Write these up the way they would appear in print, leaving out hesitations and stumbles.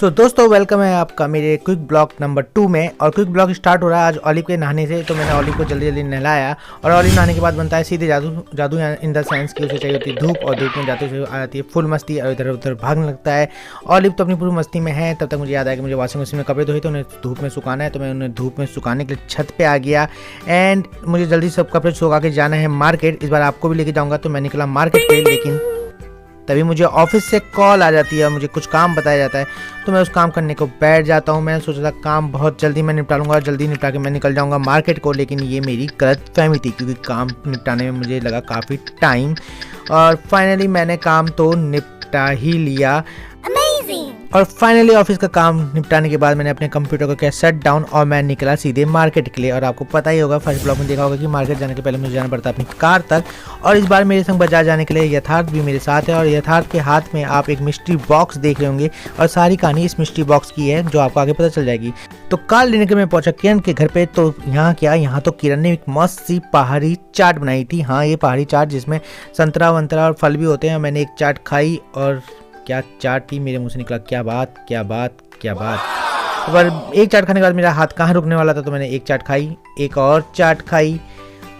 दोस्तों वेलकम है आपका मेरे क्विक ब्लॉग नंबर 2 में। और क्विक ब्लॉग स्टार्ट हो रहा है आज ऑलिव के नहाने से। तो मैंने ऑलिव को जल्दी जल्दी नहलाया और ऑलिव नहाने के बाद बनता है सीधे जादू इन द सेंस कि उसे चाहिए होती है धूप, और धूप में जाते हुए आ जाती है फुल मस्ती और इधर उधर भागने लगता है। ऑलिव तो अपनी पूरी मस्ती में है। तब तक मुझे याद आया कि मुझे वॉशिंग मशीन में कपड़े धोए तो उन्हें धूप में सुखाना है। तो मैं उन्हें धूप में सुखाने के लिए छत पर आ गया एंड मुझे जल्दी सब कपड़े सुखा के जाना है मार्केट। इस बार आपको भी लेके जाऊँगा। तो मैं निकला मार्केट पे, लेकिन तभी मुझे ऑफिस से कॉल आ जाती है और मुझे कुछ काम बताया जाता है। तो मैं उस काम करने को बैठ जाता हूँ। मैंने सोचा था काम बहुत जल्दी मैं निपटा लूँगा और जल्दी निपटा के मैं निकल जाऊँगा मार्केट को, लेकिन ये मेरी गलतफहमी थी क्योंकि काम निपटाने में मुझे लगा काफ़ी टाइम। और फाइनली मैंने काम तो निपटा ही लिया। और फाइनली ऑफिस का काम निपटाने के बाद मैंने अपने कंप्यूटर को किया शट डाउन और मैं निकला सीधे मार्केट के लिए। और आपको पता ही होगा, फर्स्ट ब्लॉग में देखा होगा कि मार्केट जाने के पहले मुझे जाना पड़ता है अपनी कार तक। और इस बार मेरे संग बाजार जाने के लिए यथार्थ भी मेरे साथ है। और यथार्थ के हाथ में आप एक मिस्ट्री बॉक्स देख रहे होंगे और सारी कहानी इस मिस्ट्री बॉक्स की है जो आपको आगे पता चल जाएगी। तो कार लेने के मैं पहुंचा किरण के घर पे। तो यहाँ तो किरण ने एक मस्त सी पहाड़ी चाट बनाई थी। हाँ, ये पहाड़ी चाट जिसमें संतरा वंतरा और फल भी होते हैं। मैंने एक चाट खाई और क्या चाट थी, मेरे मुंह से निकला क्या बात क्या बात क्या बात। पर एक चाट खाने के बाद मेरा हाथ कहाँ रुकने वाला था। तो मैंने एक चाट खाई, एक और चाट खाई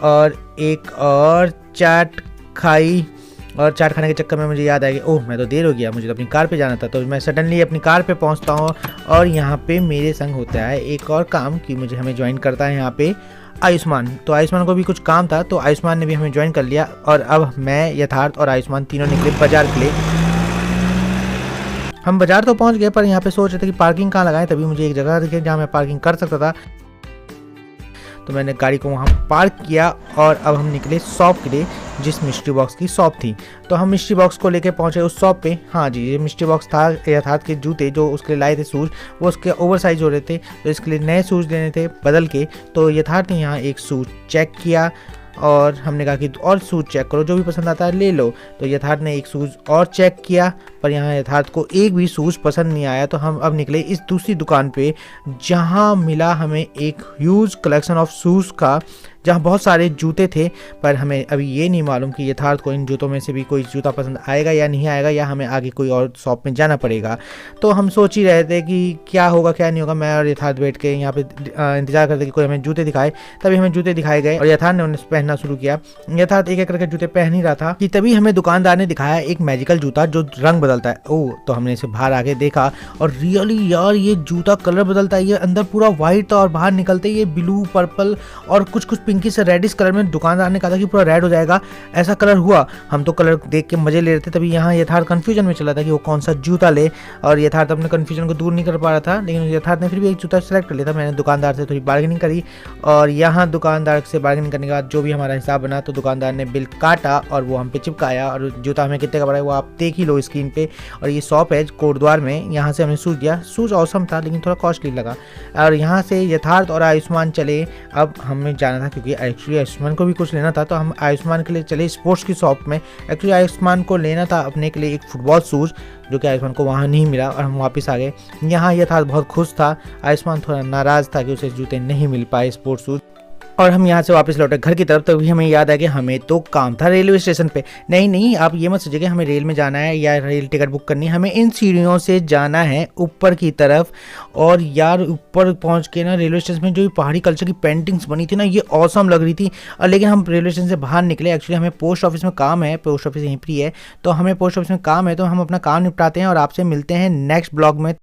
और एक और चाट खाई। और चाट खाने के चक्कर में मुझे याद आया कि ओह मैं तो देर हो गया, मुझे तो अपनी कार पे जाना था। तो मैं सडनली अपनी कार पे पहुंचता हूँ और यहाँ पे मेरे संग होता है एक और काम कि मुझे हमें ज्वाइन करता है यहाँ पे आयुष्मान। तो आयुष्मान को भी कुछ काम था तो आयुष्मान ने भी हमें ज्वाइन कर लिया। और अब मैं, यथार्थ और आयुष्मान तीनों निकले बाजार के लिए। हम बाजार तो पहुंच गए पर यहाँ पे सोच रहे थे कि पार्किंग कहाँ लगाएं। तभी मुझे एक जगह दिखी जहाँ मैं पार्किंग कर सकता था। तो मैंने गाड़ी को वहाँ पार्क किया और अब हम निकले शॉप के लिए जिस मिस्ट्री बॉक्स की शॉप थी। तो हम मिस्ट्री बॉक्स को लेके पहुँचे उस शॉप पे। हाँ जी, ये मिस्ट्री बॉक्स था। यथार्थ के जूते जो उसके लिए लाए थे शूज़, वो उसके ओवर साइज हो रहे थे तो इसके लिए नए शूज़ लेने थे बदल के। तो यथार्थ ने यहाँ एक शूज़ चेक किया और हमने कहा कि और शूज़ चेक करो, जो भी पसंद आता है ले लो। तो यथार्थ ने एक शूज़ और चेक किया पर यहाँ यथार्थ को एक भी शूज़ पसंद नहीं आया। तो हम अब निकले इस दूसरी दुकान पे जहाँ मिला हमें एक ह्यूज कलेक्शन ऑफ शूज़ का, जहाँ बहुत सारे जूते थे। पर हमें अभी ये नहीं मालूम कि यथार्थ को इन जूतों में से भी कोई जूता पसंद आएगा या नहीं आएगा, या हमें आगे कोई और शॉप में जाना पड़ेगा। तो हम सोच ही रहे थे कि क्या होगा क्या नहीं होगा। मैं और यथार्थ बैठ के यहाँ पे इंतजार करते कि कोई हमें जूते दिखाए। तभी हमें जूते दिखाए गए और यथार्थ ने उन्हें पहनना शुरू किया। यथार्थ एक एक करके जूते पहन ही रहा था कि तभी हमें दुकानदार ने दिखाया एक मैजिकल जूता जो रंग बदलता है। ओह, तो हमने इसे बाहर आके देखा और रियली यार ये जूता कलर बदलता है। ये अंदर पूरा व्हाइट था और बाहर निकलते ये ब्लू, पर्पल और कुछ कुछ पिंकी से रेडिश कलर में। दुकानदार ने कहा था कि पूरा रेड हो जाएगा, ऐसा कलर हुआ। हम तो कलर देख के मजे ले रहे थे। तभी यहाँ यथार्थ कंफ्यूजन में चला था कि वो कौन सा जूता ले। और यथार्थ अपने कंफ्यूजन को दूर नहीं कर पा रहा था, लेकिन यथार्थ ने फिर भी एक जूता सेलेक्ट कर लिया था। मैंने दुकानदार से थोड़ी बार्गेनिंग करी और यहाँ दुकानदार से बार्गेनिंग करने के बाद जो भी हमारा हिसाब बना तो दुकानदार ने बिल काटा और वो हम पे चिपकाया। और जूता हमें कितने का पड़ा है वो आप देख ही लो स्क्रीन पे। और ये शॉप है कोटद्वार में। यहाँ से हमने शूज़ लिया। शूज़ औसम था लेकिन थोड़ा कॉस्टली लगा। और यहाँ से यथार्थ और आयुष्मान चले। अब हमें जाना था क्योंकि एक्चुअली आयुष्मान को भी कुछ लेना था। तो हम आयुष्मान के लिए चले स्पोर्ट्स की शॉप में। एक्चुअली आयुष्मान को लेना था अपने के लिए एक फुटबॉल शूज़, जो कि आयुष्मान को वहाँ नहीं मिला और हम वापस आ गए। यहाँ यथार्थ बहुत खुश था, आयुष्मान थोड़ा नाराज़ था कि उसे जूते नहीं मिल पाए स्पोर्ट्स शूज़। और हम यहाँ से वापस लौटे घर की तरफ। तभी हमें याद आया कि हमें तो काम था रेलवे स्टेशन पे। नहीं, आप ये मत सोचिए कि हमें रेल में जाना है या रेल टिकट बुक करनी है। हमें इन सीढ़ियों से जाना है ऊपर की तरफ। और यार ऊपर पहुँच के ना रेलवे स्टेशन में जो पहाड़ी कल्चर की पेंटिंग्स बनी थी ना, ये ऑसम लग रही थी। और लेकिन हम रेलवे स्टेशन से बाहर निकले। एक्चुअली हमें पोस्ट ऑफिस में काम है, पोस्ट ऑफिस यहीं पर है। तो हमें पोस्ट ऑफिस में काम है तो हम अपना काम निपटाते हैं और आपसे मिलते हैं नेक्स्ट ब्लॉग में।